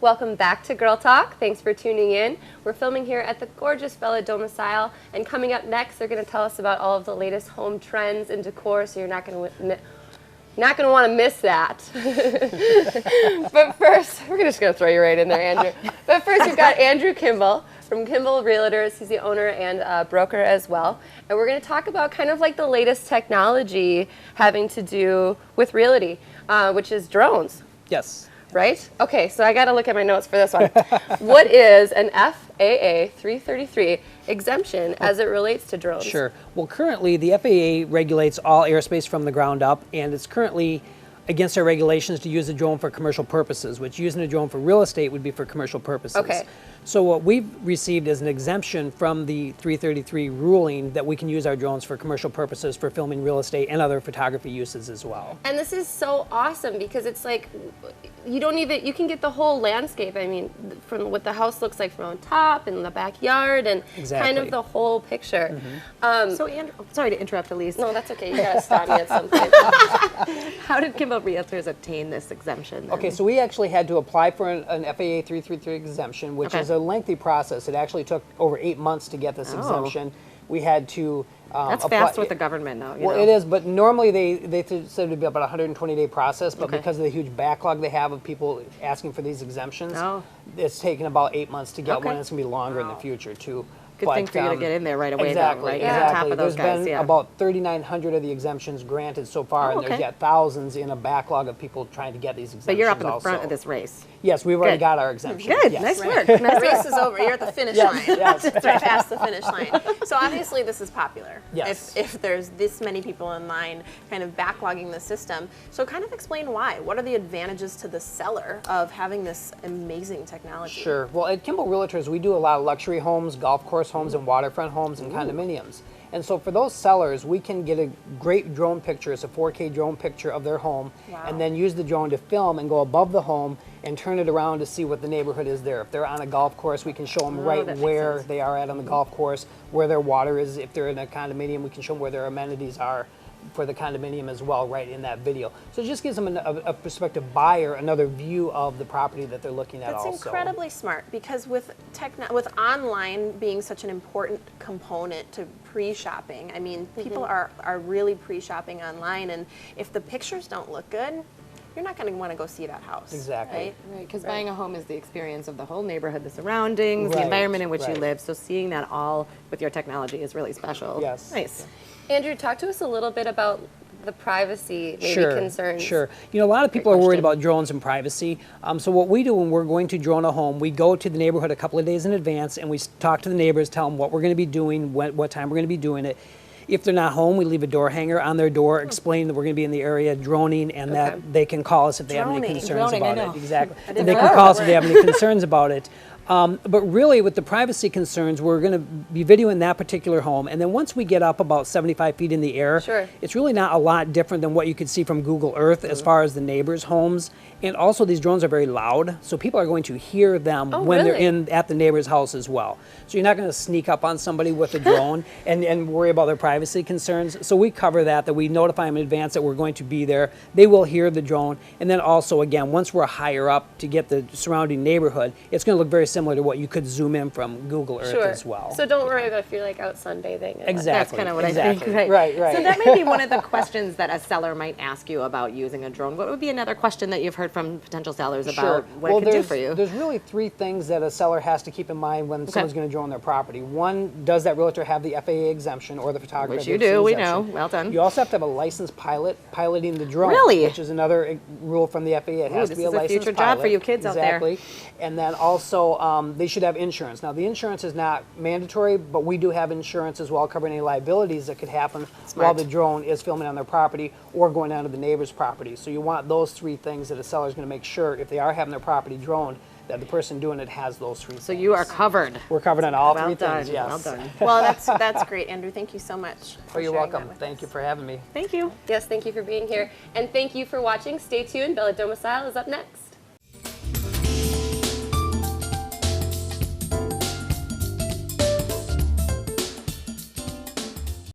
Welcome back to Girl Talk. Thanks for tuning in. We're filming here at the gorgeous Bella Domicile, and coming up next, they're going to tell us about all of the latest home trends and decor, so you're not going to want to miss that. But first, we're just going to throw you right in there, Andrew. But first, we've got Andrew Kimball from Kimball Realtors. He's the owner and broker as well. And we're going to talk about kind of like the latest technology having to do with realty, which is drones. Yes. Right? Okay, so I got to look at my notes for this one. What is an FAA 333 exemption as it relates to drones? Sure. Well, currently the FAA regulates all airspace from the ground up, and it's currently against our regulations to use a drone for commercial purposes, which using a drone for real estate would be for commercial purposes. Okay. So what we've received is an exemption from the 333 ruling that we can use our drones for commercial purposes for filming real estate and other photography uses as well. And this is so awesome because it's like you can get the whole landscape. I mean, from what the house looks like from on top and the backyard and kind of the whole picture. Mm-hmm. So Andrew, sorry to interrupt, Elise. No, that's okay. You gotta stop me at some point. How did Kimball Realtors obtain this exemption then? Okay, so we actually had to apply for an FAA 333 exemption, which is a lengthy process. It actually took over 8 months to get this exemption. We had to that's fast with the government now. Well, it is, but normally they said it would be about a 120-day process, but because of the huge backlog they have of people asking for these exemptions, it's taken about 8 months to get one, and it's going to be longer in the future, too. Good thing for you to get in there right away, exactly, though, right? Exactly. On top of those There's guys, been about 3,900 of the exemptions granted so far, and there's yet thousands in a backlog of people trying to get these exemptions. But you're up in the front of this race. Yes, we've already got our exemption. Good, yes. nice work. The race is over. You're at the finish line. Yes. It's right past the finish line. So obviously this is popular. Yes. If there's this many people in line kind of backlogging the system. So kind of explain why. What are the advantages to the seller of having this amazing technology? Sure. Well, at Kimball Realtors, we do a lot of luxury homes, golf course homes, and waterfront homes and condominiums. And so for those sellers, we can get a great drone picture. It's a 4K drone picture of their home, and then use the drone to film and go above the home and turn it around to see what the neighborhood is there. If they're on a golf course, we can show them right where they are at on the golf course, where their water is. If they're in a condominium, we can show them where their amenities are for the condominium as well, right in that video. So it just gives them a prospective buyer another view of the property that they're looking at. That's incredibly smart, because with online being such an important component to pre-shopping, I mean, people are really pre-shopping online, and if the pictures don't look good, you're not going to want to go see that house. Exactly. Right, because buying a home is the experience of the whole neighborhood, the surroundings, the environment in which you live. So seeing that all with your technology is really special. Yes. Nice. Andrew, talk to us a little bit about the privacy concerns. Sure. You know, a lot of people are worried about drones and privacy. So what we do when we're going to drone a home, we go to the neighborhood a couple of days in advance, and we talk to the neighbors, tell them what we're going to be doing, what time we're going to be doing it. If they're not home, we leave a door hanger on their door explaining that we're going to be in the area droning, and that they can call us if they have any concerns about it. Exactly. And they can call us if they have any concerns about it. But really, with the privacy concerns, we're going to be videoing that particular home. And then once we get up about 75 feet in the air, it's really not a lot different than what you could see from Google Earth as far as the neighbors' homes. And also, these drones are very loud, so people are going to hear them when they're at the neighbor's house as well. So you're not going to sneak up on somebody with a drone and worry about their privacy concerns. So we cover that we notify them in advance that we're going to be there. They will hear the drone. And then also, again, once we're higher up to get the surrounding neighborhood, it's going to look very similar to what you could zoom in from Google Earth as well. So don't worry about if you're like out sunbathing. Exactly. That's kind of what I think. Right. So that may be one of the questions that a seller might ask you about using a drone. What would be another question that you've heard from potential sellers about what it can do for you? There's really three things that a seller has to keep in mind when someone's going to drone their property. One, does that realtor have the FAA exemption or the photographer? Which you do, we know. Well done. You also have to have a licensed pilot piloting the drone. Really? Which is another rule from the FAA. It has to be a licensed pilot. This is a future job for you kids out there. Exactly. And then also, they should have insurance. Now, the insurance is not mandatory, but we do have insurance as well, covering any liabilities that could happen while the drone is filming on their property or going onto the neighbor's property. So you want those three things that a seller is going to make sure, if they are having their property droned, that the person doing it has those three things. So you are covered. We're covered on all three done. things, yes. Well done. Well, that's great, Andrew. Thank you so much. You're welcome. Thank you for having me. Thank you. Yes, thank you for being here. And thank you for watching. Stay tuned. Bella Domicile is up next.